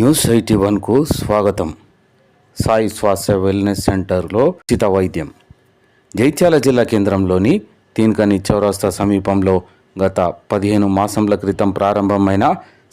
News 81కు స్వాగతం. సాయి స్వాస్థ్య wellness సెంటర్లో ఉచిత వైద్యం. జైత్యాల జిల్లా కేంద్రంలోని తీన్కని చౌరస్తా సమీపంలో గత 15 మాసంల క్రితం ప్రారంభమైన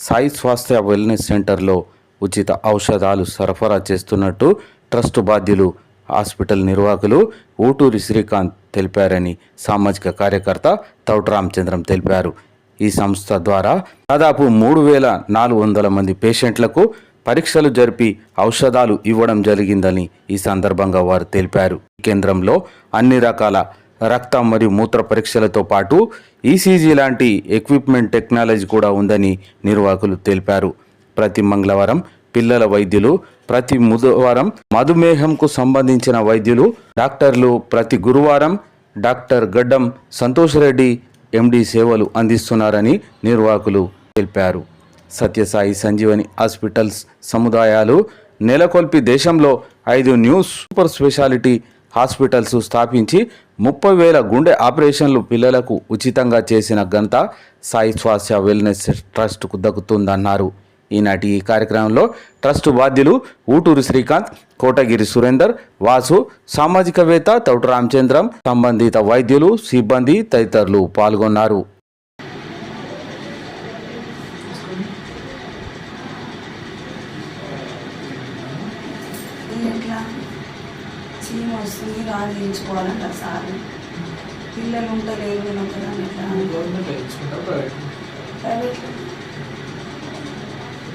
సాయి స్వాస్థ్య వెల్నెస్ సెంటర్లో ఉచిత ఔషధాలు సరఫరా చేస్తున్నట్టు ట్రస్టు బాధ్యులు, హాస్పిటల్ నిర్వాహకులు ఊటూరి శ్రీకాంత్ తెలిపారని సామాజిక కార్యకర్త తౌట రామచంద్రం తెలిపారు. ఈ సంస్థ ద్వారా దాదాపు 3,400 మంది పేషెంట్లకు పరీక్షలు జరిపి ఔషధాలు ఇవ్వడం జరిగిందని ఈ సందర్భంగా వారు తెలిపారు. ఈ కేంద్రంలో అన్ని రకాల రక్త మరియు మూత్ర పరీక్షలతో పాటు ఈసీజీ లాంటి ఎక్విప్మెంట్ టెక్నాలజీ కూడా ఉందని నిర్వాహకులు తెలిపారు. ప్రతి మంగళవారం పిల్లల వైద్యులు, ప్రతి బుధవారం మధుమేహంకు సంబంధించిన వైద్యులు, డాక్టర్లు, ప్రతి గురువారం డాక్టర్ గడ్డం సంతోష్ రెడ్డి ఎండి సేవలు అందిస్తున్నారని నిర్వాహకులు తెలిపారు. సత్యసాయి సంజీవని హాస్పిటల్స్ సముదాయాలు నెలకొల్పి దేశంలో 5 న్యూ సూపర్ స్పెషాలిటీ హాస్పిటల్స్ స్థాపించి 30,000 గుండె ఆపరేషన్లు పిల్లలకు ఉచితంగా చేసిన ఘనత సాయి స్వాస్థ్య వెల్నెస్ ట్రస్ట్కు దక్కుతుందన్నారు. ఈనాటి ఈ కార్యక్రమంలో ట్రస్టు బాధ్యులు ఊటూరి శ్రీకాంత్, కోటగిరి సురేందర్, వాసు, సామాజికవేత్త తౌట రామచంద్రం, సంబంధిత వైద్యులు, సిబ్బంది తదితరులు పాల్గొన్నారు. పిల్లలు ఉంటలేరు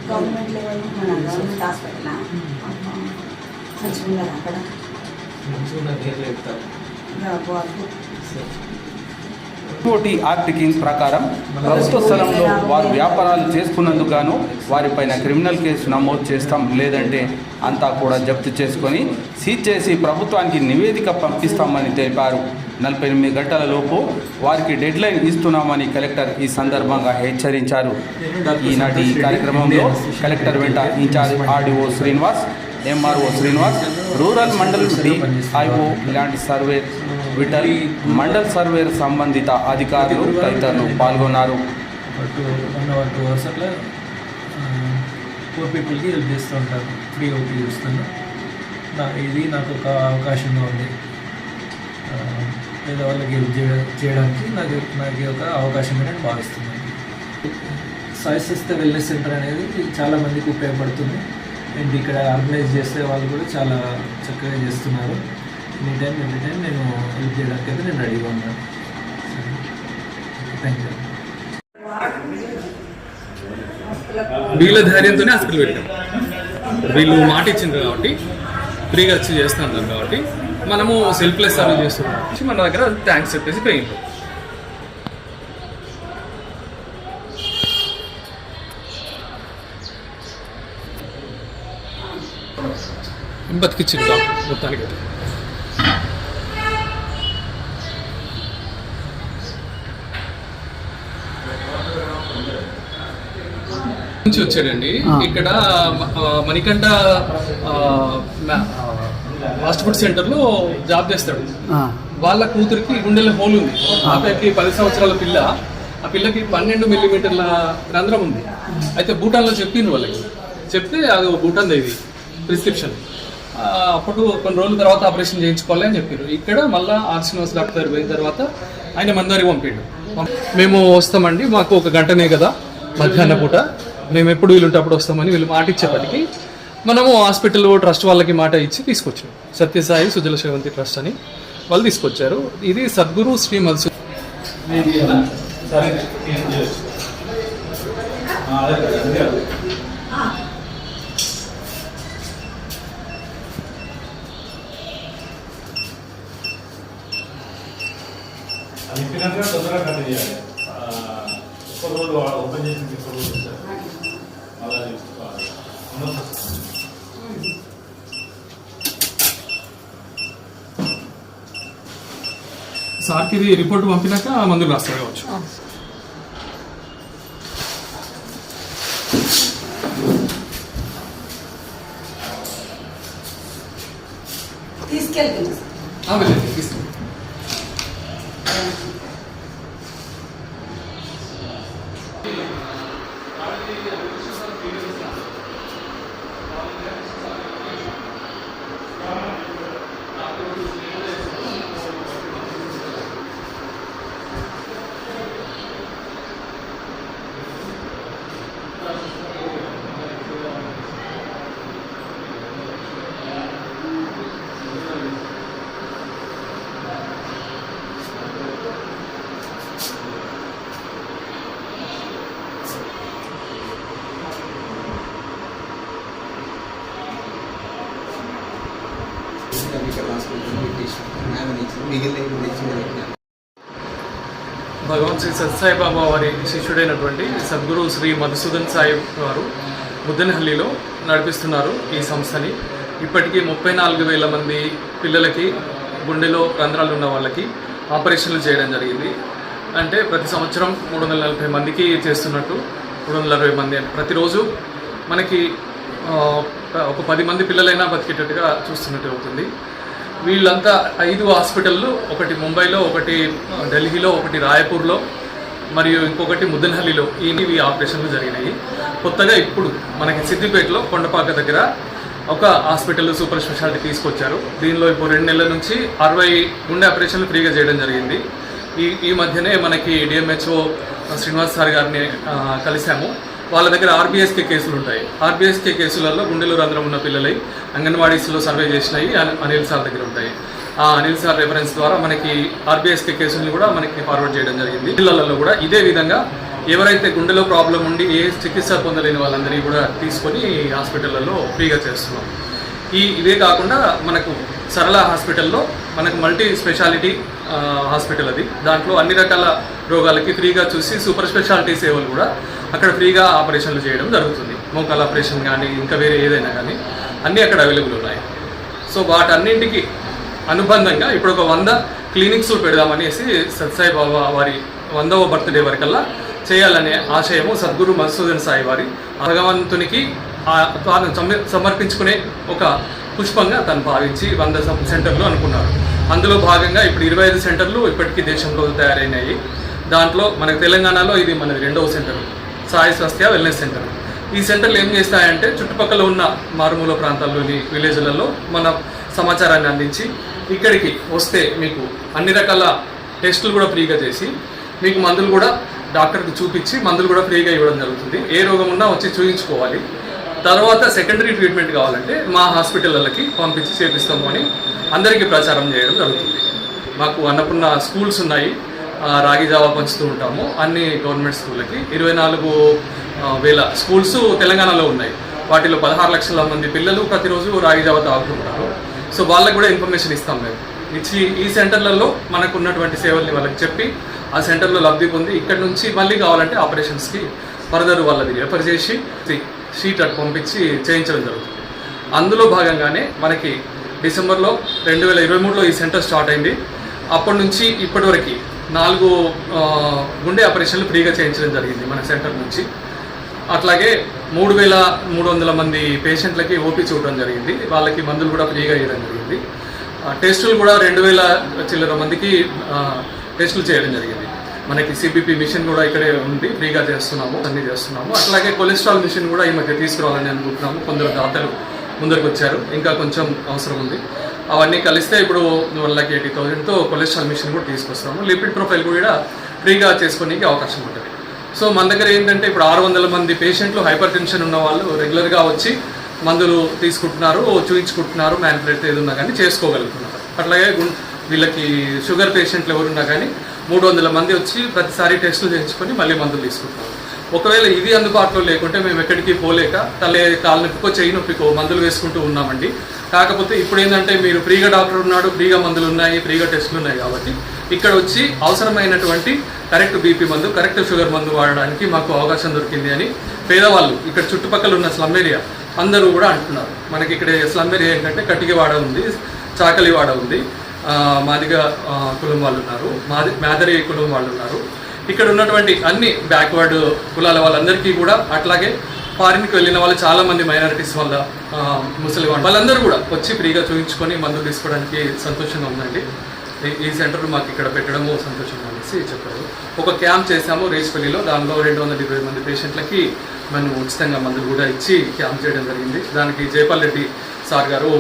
గవర్నమెంట్ లెవెల్ మన గవర్నమెంట్ హాస్పిటల్ మంచిగా ఉన్నది అక్కడ కోటి యాక్ట్ కింగ్ ప్రకారం ప్రభుత్వ స్థలంలో వారు వ్యాపారాలు చేసుకున్నందుకు గాను వారిపైన క్రిమినల్ కేసు నమోదు చేస్తాం, లేదంటే అంతా కూడా జప్తు చేసుకొని సీజ్ చేసి ప్రభుత్వానికి నివేదిక పంపిస్తామని తెలిపారు. 48 గంటల లోపు వారికి డెడ్ లైన్ ఇస్తున్నామని కలెక్టర్ ఈ సందర్భంగా హెచ్చరించారు. ఈనాటి ఈ కార్యక్రమంలో కలెక్టర్ వెంట incharge RDO Srinivas, MRO Srinivas, rural mandal DIO land surveyor Vithal, mandal surveyor సంబంధిత అధికారులు తదితరులు పాల్గొన్నారు. 2 అవర్స్ అట్లా 4 పీపుల్కి హెల్ప్ చేస్తూ ఉంటారు. ఫ్రీ ఓపీ చూస్తాను. ఇది నాకు ఒక అవకాశంగా ఉంది. పేదవాళ్ళకి హెల్ప్ చేయడానికి నాకు ఒక అవకాశంగా నేను భావిస్తున్నాను. సాయి స్వాస్థ్య వెల్నెస్ సెంటర్ అనేది చాలామందికి ఉపయోగపడుతుంది. అండ్ ఇక్కడ ఆర్గనైజ్ చేసే వాళ్ళు కూడా చాలా చక్కగా చేస్తున్నారు. ఎనీ టైం నేను హెల్ప్ చేయడానికి అయితే నేను రెడీగా ఉన్నాను. Thank you. వీళ్ళ ధైర్యంతోనే హాస్పిటల్ పెట్టాం. వీళ్ళు మాట ఇచ్చిండ్రు కాబట్టి ఫ్రీగా వచ్చి చేస్తున్నారు కాబట్టి మనము సెల్ఫ్లెస్ సర్వీస్ చేస్తున్నాం. మన దగ్గర థ్యాంక్స్ చెప్పేసి పోయింది. బతికిచ్చింది మొత్తానికి. నుంచి వచ్చాడండి. ఇక్కడ మణికంఠ ఫాస్ట్ ఫుడ్ సెంటర్లో జాబ్ చేస్తాడు. వాళ్ళ కూతురికి గుండెల హోల్ ఉంది. ఆ పిల్లకి 10 సంవత్సరాల పిల్ల. ఆ పిల్లకి 12 మిల్లీమీటర్ల రంధ్రం ఉంది. అయితే భూటాన్లో చెప్పింది వాళ్ళకి. చెప్తే అది భూటాన్ ఇది ప్రిస్క్రిప్షన్. అప్పుడు కొన్ని రోజుల తర్వాత ఆపరేషన్ చేయించుకోవాలి అని చెప్పారు. ఇక్కడ మళ్ళీ శ్రీనివాస్ డాక్టర్ పోయిన తర్వాత ఆయన మందారికి పంపిండు. మేము వస్తామండి, మాకు 1 గంటనే కదా మధ్యాహ్న పూట, మేము ఎప్పుడు వీలుంటే అప్పుడు వస్తామని వీళ్ళు మాట ఇచ్చేపటికి మనము హాస్పిటల్ ట్రస్ట్ వాళ్ళకి మాట ఇచ్చి తీసుకొచ్చాం. సత్యసాయి సుజల శ్రవంతి ట్రస్ట్ అని వాళ్ళు తీసుకొచ్చారు. ఇది సద్గురు శ్రీ మధు తొందరగా కట్ చేయాలి. ఒక్క రోజు ఓపెన్ చేసి సార్కి ఇది రిపోర్ట్ పంపినాక మందులు రాస్తారు కావచ్చు. తీసుకెళ్తున్నా. ఇక్కడ హాస్పిటల్ పెట్టేసి ఆమె నుంచి మిగిలిన తెచ్చి భగవాన్ శ్రీ సత్యసాయి బాబా వారి శిష్యుడైనటువంటి సద్గురు శ్రీ మధుసూదన్ సాయి వారు ముద్దనహల్లిలో నడిపిస్తున్నారు ఈ సంస్థని. ఇప్పటికీ 34,000 మంది పిల్లలకి గుండెలో రంధ్రాలు ఉన్న వాళ్ళకి ఆపరేషన్లు చేయడం జరిగింది. అంటే ప్రతి సంవత్సరం 340 మందికి చేస్తున్నట్టు 360 మంది ప్రతిరోజు మనకి ఒక 10 మంది పిల్లలైనా బతికేటట్టుగా చూస్తున్నట్టు అవుతుంది. వీళ్ళంతా 5 హాస్పిటళ్ళు, ఒకటి ముంబైలో, ఒకటి ఢిల్లీలో, ఒకటి రాయపూర్లో మరియు ఇంకొకటి ముద్దనహల్లిలో ఇవి ఆపరేషన్లు జరిగినాయి. కొత్తగా ఇప్పుడు మనకి సిద్దిపేటలో కొండపాక దగ్గర ఒక హాస్పిటల్ సూపర్ స్పెషాలిటీ తీసుకొచ్చారు. దీనిలో ఇప్పుడు 2 నెలల నుంచి 60 గుండె ఆపరేషన్లు ఫ్రీగా చేయడం జరిగింది. ఈ మధ్యనే మనకి డిఎంహెచ్ఓ శ్రీనివాస్ సార్ గారిని కలిసాము. వాళ్ళ దగ్గర ఆర్బీఎస్కే కేసులు ఉంటాయి. ఆర్బీఎస్కే కేసులలో గుండెలో రంధ్రం ఉన్న పిల్లలై అంగన్వాడీస్లో సర్వే చేసినాయి అనిల్ సార్ దగ్గర ఉంటాయి. ఆ అనిల్ సార్ రెఫరెన్స్ ద్వారా మనకి ఆర్బీఎస్కే కేసులను కూడా మనకి ఫార్వర్డ్ చేయడం జరిగింది. పిల్లలలో కూడా ఇదే విధంగా ఎవరైతే గుండెలో ప్రాబ్లం ఉండి ఏ చికిత్స పొందలేని వాళ్ళందరినీ కూడా తీసుకొని హాస్పిటళ్లలో ఫ్రీగా చేస్తున్నాం. ఇదే కాకుండా మనకు సరళ హాస్పిటల్లో మనకు మల్టీ స్పెషాలిటీ హాస్పిటల్ అది. దాంట్లో అన్ని రకాల రోగాలకి ఫ్రీగా చూసి సూపర్ స్పెషాలిటీ సేవలు కూడా అక్కడ ఫ్రీగా ఆపరేషన్లు చేయడం జరుగుతుంది. మోకాల ఆపరేషన్ కానీ ఇంకా వేరే ఏదైనా కానీ అన్నీ అక్కడ అవైలబుల్ ఉన్నాయి. సో వాటన్నింటికి అనుబంధంగా ఇప్పుడు ఒక 100 క్లినిక్స్ పెడదామనేసి సత్సాయి బాబా వారి 100వ బర్త్డే వరకల్లా చేయాలనే ఆశయము సద్గురు మధుసూదన్ సాయి వారి భగవంతునికి తాను సమర్పించుకునే ఒక పుష్పంగా తను భావించి 100 సెంటర్లు అనుకున్నారు. అందులో భాగంగా ఇప్పుడు 25 సెంటర్లు ఇప్పటికీ దేశంలో తయారైనాయి. దాంట్లో మనకు తెలంగాణలో ఇది మనది 2వ సెంటర్, సాయి స్వాస్థ్య వెల్నెస్ సెంటర్. ఈ సెంటర్లు ఏం చేస్తాయంటే చుట్టుపక్కల ఉన్న మారుమూల ప్రాంతాల్లోని విలేజ్లలో మన సమాచారాన్ని అందించి ఇక్కడికి వస్తే మీకు అన్ని రకాల టెస్టులు కూడా ఫ్రీగా చేసి మీకు మందులు కూడా డాక్టర్కి చూపించి మందులు కూడా ఫ్రీగా ఇవ్వడం జరుగుతుంది. ఏ రోగం ఉన్నా వచ్చి చూపించుకోవాలి. తర్వాత సెకండరీ ట్రీట్మెంట్ కావాలంటే మా హాస్పిటళ్ళకి పంపించి చేపిస్తాము అని అందరికీ ప్రచారం చేయడం జరుగుతుంది. మాకు అన్నపూర్ణ స్కూల్స్ ఉన్నాయి, రాగి జావా పంచుతూ ఉంటాము అన్ని గవర్నమెంట్ స్కూళ్ళకి. 24,000 స్కూల్స్ తెలంగాణలో ఉన్నాయి. వాటిలో 16 లక్షల మంది పిల్లలు ప్రతిరోజు రాగి జావా తాగుతుంటారు. సో వాళ్ళకు కూడా ఇన్ఫర్మేషన్ ఇస్తాం మేము. ఇచ్చి ఈ సెంటర్లలో మనకు ఉన్నటువంటి సేవల్ని వాళ్ళకి చెప్పి ఆ సెంటర్లో లబ్ధి పొంది ఇక్కడ నుంచి మళ్ళీ కావాలంటే ఆపరేషన్స్కి ఫర్దర్ వాళ్ళది రెఫర్ చేసి షీట్ అటు పంపించి చేయించడం జరుగుతుంది. అందులో భాగంగానే మనకి డిసెంబర్లో 2023లో ఈ సెంటర్ స్టార్ట్ అయింది. అప్పటి నుంచి ఇప్పటివరకు 4 గుండె ఆపరేషన్లు ఫ్రీగా చేయించడం జరిగింది మన సెంటర్ నుంచి. అట్లాగే 3,300 మంది పేషెంట్లకి ఓపీ చూడడం జరిగింది. వాళ్ళకి మందులు కూడా ఫ్రీగా ఇవ్వడం జరిగింది. టెస్టులు కూడా 2,000 చిల్లర మందికి టెస్టులు చేయడం జరిగింది. మనకి సిపిపి మిషన్ కూడా ఇక్కడే ఉంది, ఫ్రీగా చేస్తున్నాము, అన్నీ చేస్తున్నాము. అట్లాగే కొలెస్ట్రాల్ మిషన్ కూడా ఈ మధ్య తీసుకురావాలని అనుకుంటున్నాము. కొందరు దాతలు ముందరికి వచ్చారు, ఇంకా కొంచెం అవసరం ఉంది. అవన్నీ కలిస్తే ఇప్పుడు 1,80,000తో కొలెస్ట్రాల్ మిషన్ కూడా తీసుకొస్తాము. లిపిడ్ ప్రొఫైల్ కూడా ఫ్రీగా చేసుకోనికి అవకాశం ఉంటుంది. సో మన దగ్గర ఏంటంటే ఇప్పుడు 600 మంది పేషెంట్లు హైపర్ టెన్షన్ ఉన్న వాళ్ళు రెగ్యులర్గా వచ్చి మందులు తీసుకుంటున్నారు, చూయించుకుంటున్నారు. మ్యానిపులేట్ ఏది ఉన్నా కానీ చేసుకోగలుగుతున్నారు. అట్లాగే వీళ్ళకి షుగర్ పేషెంట్లు ఎవరున్నా కానీ 300 మంది వచ్చి ప్రతిసారి టెస్టులు చేయించుకొని మళ్ళీ మందులు తీసుకుంటున్నారు. ఒకవేళ ఇది అందుబాటులో లేకుంటే మేము ఎక్కడికి పోలేక కాలు నొప్పికో చెయ్యి నొప్పికో మందులు వేసుకుంటూ ఉన్నామండి. కాకపోతే ఇప్పుడు ఏంటంటే మీరు ఫ్రీగా డాక్టర్ ఉన్నాడు, ఫ్రీగా మందులు ఉన్నాయి, ఫ్రీగా టెస్టులు ఉన్నాయి కాబట్టి ఇక్కడ వచ్చి అవసరమైనటువంటి కరెక్ట్ బీపీ మందు, కరెక్ట్ షుగర్ మందు వాడడానికి మాకు అవకాశం దొరికింది అని పేదవాళ్ళు ఇక్కడ చుట్టుపక్కల ఉన్న స్లమ్ ఏరియా అందరూ కూడా అంటున్నారు. మనకి ఇక్కడ స్లమ్ ఏరియా ఏంటంటే కటికవాడ ఉంది, చాకలివాడ ఉంది, మాదిగ కులం వాళ్ళు ఉన్నారు, మాదరి కులం వాళ్ళు ఉన్నారు. ఇక్కడ ఉన్నటువంటి అన్ని బ్యాక్వర్డ్ కులాల వాళ్ళందరికీ కూడా, అట్లాగే ఫారిన్కి వెళ్ళిన వాళ్ళు చాలామంది మైనారిటీస్ వల్ల ముసలి వాళ్ళందరూ కూడా వచ్చి ఫ్రీగా చూపించుకొని మందులు తీసుకోవడానికి సంతోషంగా ఉందండి. ఈ సెంటర్ మాకు ఇక్కడ పెట్టడము సంతోషంగా అనేసి చెప్పారు. ఒక క్యాంప్ చేశాము రేస్పల్లిలో, దానిలో 220 మంది పేషెంట్లకి మనం ఉచితంగా మందులు కూడా ఇచ్చి క్యాంప్ చేయడం జరిగింది. దానికి జయపాల్ రెడ్డి సార్ గారు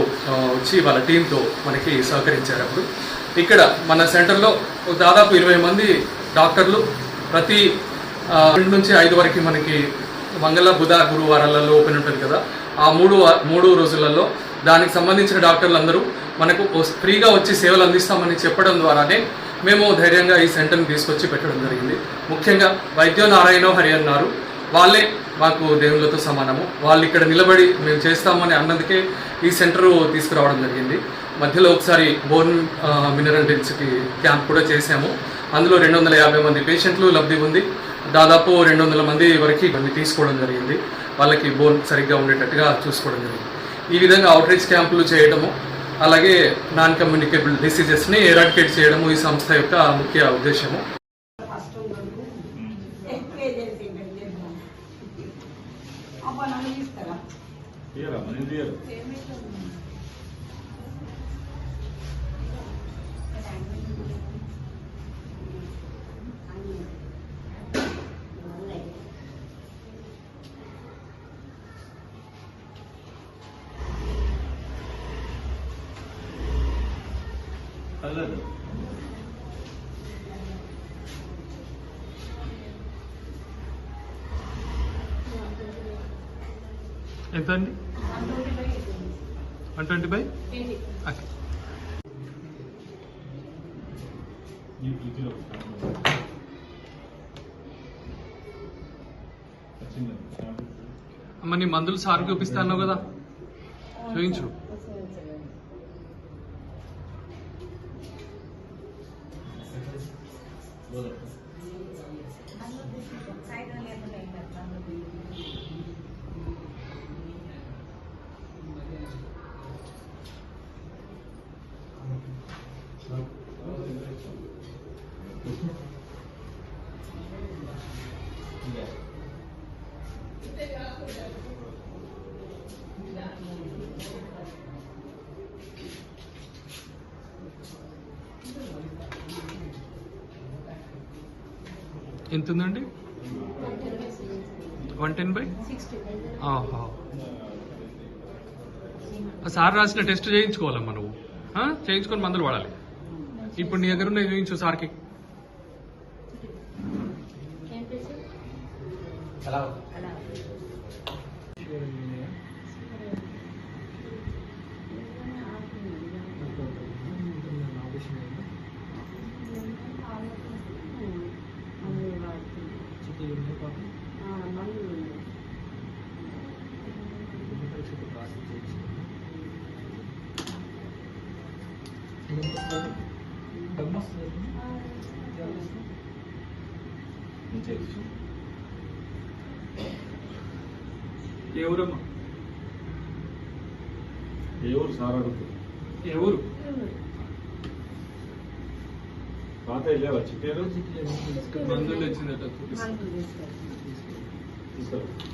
వచ్చి వాళ్ళ టీంతో మనకి సహకరించారు. అప్పుడు ఇక్కడ మన సెంటర్లో దాదాపు 20 మంది డాక్టర్లు ప్రతి 2 నుంచి 5 వరకు మనకి మంగళ బుధ గురువారాలలో ఓపెన్ ఉంటుంది కదా, ఆ 3 రోజులలో దానికి సంబంధించిన డాక్టర్లు అందరూ మనకు ఫ్రీగా వచ్చి సేవలు అందిస్తామని చెప్పడం ద్వారానే మేము ధైర్యంగా ఈ సెంటర్ని తీసుకొచ్చి పెట్టడం జరిగింది. ముఖ్యంగా వైద్యో నారాయణో హరి అన్నారు, వాళ్ళే మాకు దేవుళ్ళతో సమానము. వాళ్ళు ఇక్కడ నిలబడి మేము చేస్తామని అన్నందుకే ఈ సెంటర్ తీసుకురావడం జరిగింది. మధ్యలో ఒకసారి బోన్ మినరల్ డెన్సిటీ క్యాంప్ కూడా చేశాము. అందులో 250 మంది పేషెంట్లు లబ్ధి ఉంది. దాదాపు 200 మంది వరకు ఇవన్నీ తీసుకోవడం జరిగింది. వాళ్ళకి బోన్ సరిగ్గా ఉండేటట్టుగా చూసుకోవడం జరిగింది. ఈ విధంగా అవుట్రీచ్ క్యాంపులు చేయడము, అలాగే నాన్ కమ్యూనికేబుల్ డిసీజెస్ని ఎరాడికేట్ చేయడము ఈ సంస్థ యొక్క ముఖ్య ఉద్దేశము. తీయరా నేను తీయరు అల్లదు ఎంత అండి? 120/80. ఓకే. అమ్మ నీ మందులు సార్ చూపిస్తాను కదా, చూపించు. ఎంత ఉందండి? 110/60. సార్ రాసిన టెస్ట్ చేయించుకోవాలమ్మా నువ్వు, చేయించుకొని మందులు వాడాలి. ఇప్పుడు నీ దగ్గర ఉన్నాయి చూపించు సార్కి. ఏ ఊరమ్మా? ఏ ఊరు సార్ అడుగుతుంది? ఏ ఊరు? పాత వెళ్ళావా చిట్టేరు? మందులు తెచ్చిందట. తీసుకురా.